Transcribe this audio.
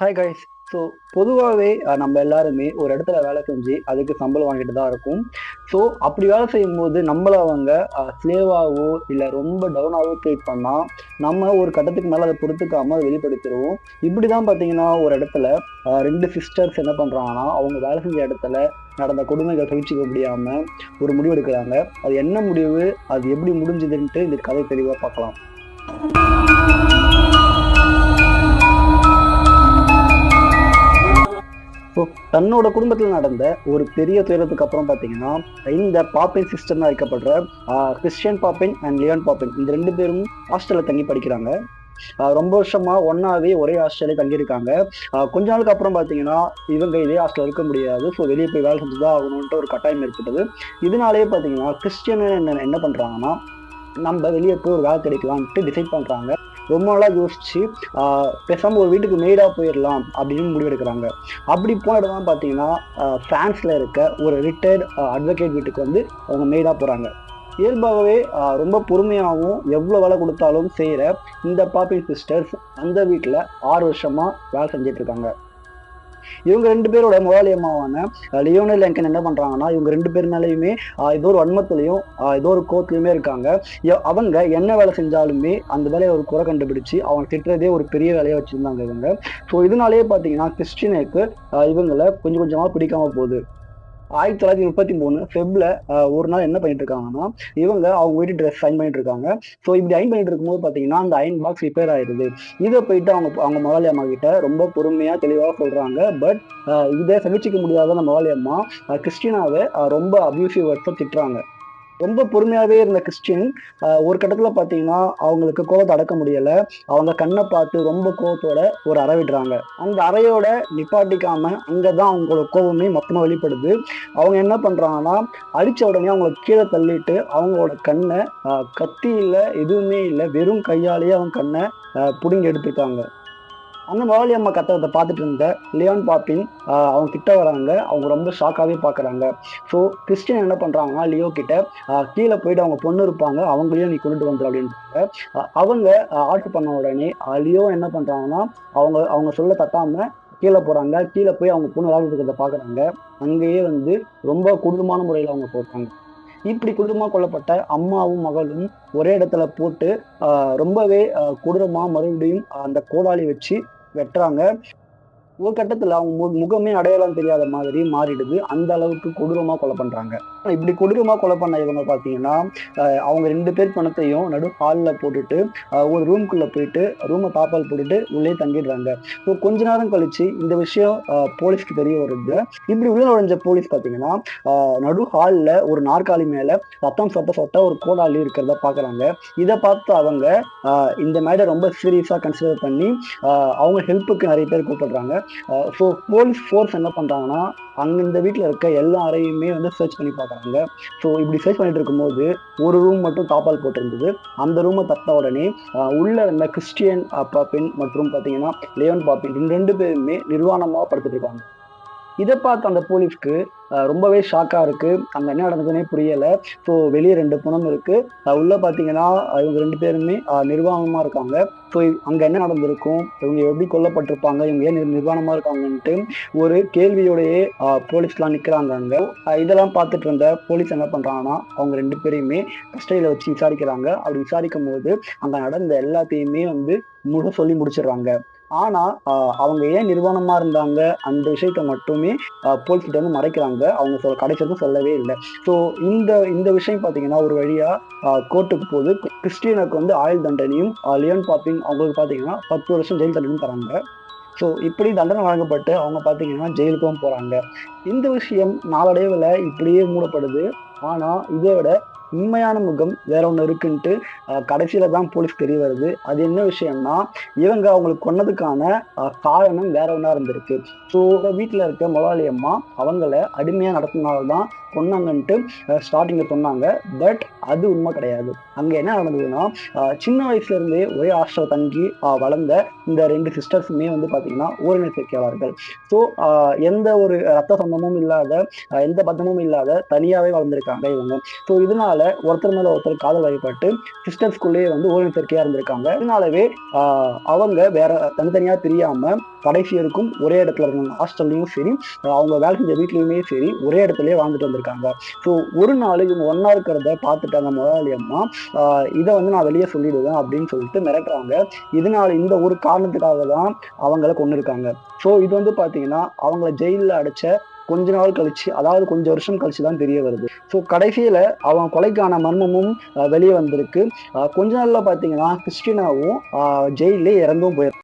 Hi guys. So பொதுவாகவே நம்ம எல்லாருமே ஒரு இடத்துல வேலை செஞ்சு அதுக்கு சம்பளம் வாங்கிட்டு தான் இருக்கும். ஸோ அப்படி வேலை செய்யும்போது நம்மள அவங்க ஸ்லேவாகவோ இல்லை ரொம்ப டவுனாகவோ ட்ரீட் பண்ணால் நம்ம ஒரு கட்டத்துக்கு மேலே அதை பொறுத்துக்காம அதை வெளிப்படுத்திடுவோம். இப்படி தான் பார்த்தீங்கன்னா ஒரு இடத்துல ரெண்டு சிஸ்டர்ஸ் என்ன பண்ணுறாங்கன்னா அவங்க வேலை செஞ்ச இடத்துல நடந்த கொடுமைகள் சகிச்சுக்க முடியாமல் ஒரு முடிவு எடுக்கிறாங்க. அது என்ன முடிவு, அது எப்படி முடிஞ்சதுன்ட்டு இந்த கதை தெளிவாக பார்க்கலாம். ஸோ தன்னோட குடும்பத்தில் நடந்த ஒரு பெரிய துயரத்துக்கு அப்புறம் பார்த்தீங்கன்னா இந்த பாப்பின் சிஸ்டர்னு அழைக்கப்படுற கிறிஸ்டியன் பாப்பின் அண்ட் லியான் பாப்பின் இந்த ரெண்டு பேரும் ஹாஸ்டலில் தங்கி படிக்கிறாங்க. ரொம்ப வருஷமா ஒன்னாவே ஒரே ஹாஸ்டலே தங்கியிருக்காங்க. கொஞ்ச நாளுக்கு அப்புறம் பார்த்தீங்கன்னா இவங்க இதே ஹாஸ்டல் இருக்க முடியாது, ஸோ வெளியே போய் வேலை செஞ்சுதான் ஆகணும்ன்ற ஒரு கட்டாயம் ஏற்பட்டது. இதனாலேயே பார்த்தீங்கன்னா கிறிஸ்டியன் என்ன பண்றாங்கன்னா நம்ம வெளியே போய் ஒரு வேலை கிடைக்கலாம்ட்டு டிசைட் பண்றாங்க. ரொம்ப நாளா யோசிச்சு பேசாம ஒரு வீட்டுக்கு மெய்டா போயிடலாம் அப்படின்னு முடிவெடுக்கிறாங்க. அப்படி போன இடம் தான் பார்த்தீங்கன்னா பிரான்ஸ்ல இருக்க ஒரு ரிட்டையர்ட் அட்வொகேட் வீட்டுக்கு வந்து அவங்க மெய்டா போறாங்க. இயல்பாகவே ரொம்ப பொறுமையாகவும் எவ்வளோ வேலை கொடுத்தாலும் செய்கிற இந்த பாப்பின் சிஸ்டர்ஸ் அந்த வீட்டில் 6 வருஷமா வேலை செஞ்சுட்டு இருக்காங்க. இவங்க ரெண்டு பேரோட முதலாளியம்மாவான லியோனல் லெங்கன் என்ன பண்றாங்கன்னா இவங்க ரெண்டு பேர் மேலேயுமே ஏதோ ஒரு வன்மத்திலையும் ஏதோ ஒரு கோர்ட்லயுமே இருக்காங்க. அவங்க என்ன வேலை செஞ்சாலுமே அந்த வேலையை ஒரு குறை கண்டுபிடிச்சு அவங்க திட்டுறதே ஒரு பெரிய வேலையை வச்சிருந்தாங்க இவங்க. ஸோ இதனாலேயே பார்த்தீங்கன்னா கிறிஸ்டினுக்கு இவங்களை கொஞ்சம் கொஞ்சமா பிடிக்காம போகுது. 1933 ஃபெப்ல ஒரு நாள் என்ன பண்ணிட்டு இருக்காங்கன்னா இவங்க அவங்க வீட்டு ட்ரெஸ் அயன் பண்ணிட்டு இருக்காங்க. ஸோ இப்படி அயன் பண்ணிட்டு இருக்கும்போது பார்த்தீங்கன்னா அந்த அயன் பாக்ஸ் ரிப்பேர் ஆயிடுது. இதை போயிட்டு அவங்க முதலாளி அம்மா கிட்ட ரொம்ப பொறுமையா தெளிவாக சொல்றாங்க. பட் இதை சகிச்சிக்க முடியாத அந்த முதலாளி அம்மா கிறிஸ்டினாவை ரொம்ப அபியூசிவ் வேர்ட்ஸை திட்டுறாங்க. ரொம்ப பொறுமையாவே இருந்த கிறிஸ்டின் ஒரு கட்டத்துல பாத்தீங்கன்னா அவங்களுக்கு கோபத்தை அடக்க முடியல. அவங்க கண்ணை பார்த்து ரொம்ப கோபத்தோட ஒரு அறை விடுறாங்க. அந்த அறையோட நிப்பாட்டிக்காம அங்கதான் அவங்களோட கோபமே மொத்தமா வெளிப்படுது. அவங்க என்ன பண்றாங்கன்னா அடிச்ச உடனே அவங்களை கீழே தள்ளிட்டு அவங்களோட கண்ணை கத்தி இல்லை எதுவுமே இல்லை வெறும் கையாலேயே அவங்க கண்ணை புடுங்கி எடுத்துருக்காங்க. அந்த முதலாளி அம்மா கத்துறதை பார்த்துட்டு இருந்த லியான் பாப்பின் அவங்க கிட்ட வராங்க. அவங்க ரொம்ப ஷாக்காவே பாக்குறாங்க. ஸோ கிறிஸ்டின் என்ன பண்றாங்கன்னா லியோ கிட்ட கீழே போயிட்டு அவங்க பொண்ணு இருப்பாங்க, அவங்களையும் நீ கொண்டுட்டு வந்துரு அப்படின்றாங்க. அவங்க ஆர்டர் பண்ண உடனே லியோ என்ன பண்றாங்கன்னா அவங்க அவங்க சொல்ல தட்டாம கீழே போறாங்க. கீழே போய் அவங்க பொண்ணு விளையாடிட்டு இருக்கிறத பாக்குறாங்க. அங்கேயே வந்து ரொம்ப கொடூரமான முறையில் அவங்க போட்டாங்க. இப்படி குடும்பமா கொல்லப்பட்ட அம்மாவும் மகளும் ஒரே இடத்துல போட்டு ரொம்பவே கொடூரமா மறுபடியும் அந்த கோடாலி வச்சு வெட்டுறாங்க. ஒரு கட்டத்துல அவங்க முகமே அடையாளம் தெரியாத மாதிரி மாறிடுது. அந்த அளவுக்கு கொடூரமா கொலை பண்றாங்க. இப்படி கொடூரமா கொலை பண்ண இவங்க பாத்தீங்கன்னா அவங்க ரெண்டு பேர் பணத்தையும் நடு ஹாலில் போட்டுட்டு ஒரு ரூம்குள்ள போயிட்டு ரூமை தாப்பால் போட்டுட்டு உள்ளே தங்கிடுறாங்க. ஸோ கொஞ்ச நேரம் கழிச்சு இந்த விஷயம் போலீஸ்க்கு தெரிய வருது. இப்படி உள்ள நுழைஞ்ச போலீஸ் பாத்தீங்கன்னா நடு ஹாலில் ஒரு நாற்காலி மேல சத்தம் சொட்ட ஒரு கோடாலி இருக்கிறத பாக்குறாங்க. இதை பார்த்து அவங்க இந்த மேட்டர் ரொம்ப சீரியஸா கன்சிடர் பண்ணி அவங்க ஹெல்ப்புக்கு நிறைய பேர் கூப்பிடுறாங்க. ஸோ போலீஸ் ஃபோர்ஸ் என்ன பண்றாங்கன்னா அங்க இந்த வீட்டில் இருக்க எல்லா அறையுமே வந்து சர்ச் பண்ணி பார்க்குறாங்க. ஸோ இப்படி சர்ச் பண்ணிட்டு இருக்கும்போது ஒரு ரூம் மட்டும் தாப்பால் போட்டிருந்தது. அந்த ரூமை தட்ட உடனே உள்ள இருந்த கிறிஸ்டியன் பாப்பின் மற்றும் பார்த்தீங்கன்னா லியோன் பாப்பின் ரெண்டு பேருமே நிர்வாணமாக படுத்துட்டு இருக்காங்க. இதை பார்த்து அந்த போலீஸ்க்கு ரொம்பவே ஷாக்கா இருக்கு. அங்க என்ன நடந்ததுன்னே புரியல. ஸோ வெளியே ரெண்டு பணம் இருக்கு. உள்ள பாத்தீங்கன்னா இவங்க ரெண்டு பேருமே நிர்வாணமா இருக்காங்க. ஸோ அங்க என்ன நடந்திருக்கும், இவங்க எப்படி கொல்லப்பட்டிருப்பாங்க, இவங்க ஏன் நிர்வாணமா இருக்காங்கன்ட்டு ஒரு கேள்வியோடையே போலீஸ்லாம் நிக்கிறாங்க அங்க. இதெல்லாம் பார்த்துட்டு இருந்த போலீஸ் என்ன பண்றாங்கன்னா அவங்க ரெண்டு பேரையுமே கஸ்டடியில வச்சு விசாரிக்கிறாங்க. அப்படி விசாரிக்கும் போது அங்க நடந்த எல்லாத்தையுமே வந்து சொல்லி முடிச்சிடுறாங்க. ஆனா அவங்க ஏன் நிர்வாணமா இருந்தாங்க அந்த விஷயத்த மட்டுமே போலீஸ் கிட்ட வந்து மறைக்கிறாங்க. அவங்க கடைசி வரைக்கும் சொல்லவே இல்லை. ஸோ இந்த இந்த விஷயம் பார்த்தீங்கன்னா ஒரு வழியா கோர்ட்டுக்கு போது கிறிஸ்டியனுக்கு வந்து ஆயுள் தண்டனையும் லியோன் பாப்பிங் அவங்களுக்கு பார்த்தீங்கன்னா 10 வருஷம் ஜெயில் தண்டனையும் தராங்க. ஸோ இப்படி தண்டனை வழங்கப்பட்டு அவங்க பார்த்தீங்கன்னா ஜெயிலுக்கும் போறாங்க. இந்த விஷயம் நாளடைவில் இப்படியே மூடப்படுது. ஆனா இதோட உண்மையான முகம் வேற ஒன்று இருக்குன்ட்டு கடைசியில தான் போலீஸ் தெரிய வருது. அது என்ன விஷயம்னா இவங்க அவங்களுக்கு கொன்னதுக்கான காரணம் வேற ஒன்றா இருந்திருக்கு. ஸோ வீட்டில் இருக்க முதலாளி அம்மா அவங்கள அடிமையா நடத்தினால்தான் கொன்னாங்கன்ட்டு ஸ்டார்டிங்ல சொன்னாங்க. பட் அது உண்மை கிடையாது. அங்க என்ன நடந்ததுன்னா சின்ன வயசுல இருந்தே ஒரே ஹாஸ்டல் தங்கி வளர்ந்த இந்த ரெண்டு சிஸ்டர்ஸுமே வந்து பாத்தீங்கன்னா ஓரின சேர்க்கையாளர்கள். ஸோ எந்த ஒரு ரத்த சொந்தமும் இல்லாத எந்த பந்தமும் இல்லாத தனியாவே வளர்ந்துருக்காங்க இவங்க. ஸோ இதனால ஒருத்தர் மேல ஒருத்தர் காதல் வழிபட்டு சிஸ்டர்ஸ்குள்ளேயே வந்து ஓரின சேர்க்கையா இருந்திருக்காங்க. இதனாலவே அவங்க வேற தனித்தனியா பிரியாம கடைசி வரைக்கும் ஒரே இடத்துல இருந்தாங்க. ஹாஸ்டல்லையும் சரி, அவங்க வேலை செஞ்ச வீட்லயுமே சரி, ஒரே இடத்துலயே வாழ்ந்துட்டு வந்திருக்காங்க. ஸோ ஒரு நாள் இவங்க ஒன்னா இருக்கிறத பார்த்துட்டு அந்த முதலாளி அம்மா இதை வந்து நான் வெளியே சொல்லிடுவேன் அப்படின்னு சொல்லிட்டு மிரட்டுறாங்க. இதனால இந்த ஒரு காரணத்துக்காக தான் அவங்கள கொண்டு இருக்காங்க. ஸோ இது வந்து பாத்தீங்கன்னா அவங்கள ஜெயிலில் அடைச்ச கொஞ்ச நாள் கழிச்சு, அதாவது கொஞ்சம் வருஷம் கழிச்சு தான் தெரிய வருது. ஸோ கடைசியில அவன் கொலைக்கான மர்மமும் வெளியே வந்திருக்கு. கொஞ்ச நாள்ல பாத்தீங்கன்னா கிறிஸ்டினாவும் ஜெயிலே இறந்தும் போயிருக்கு.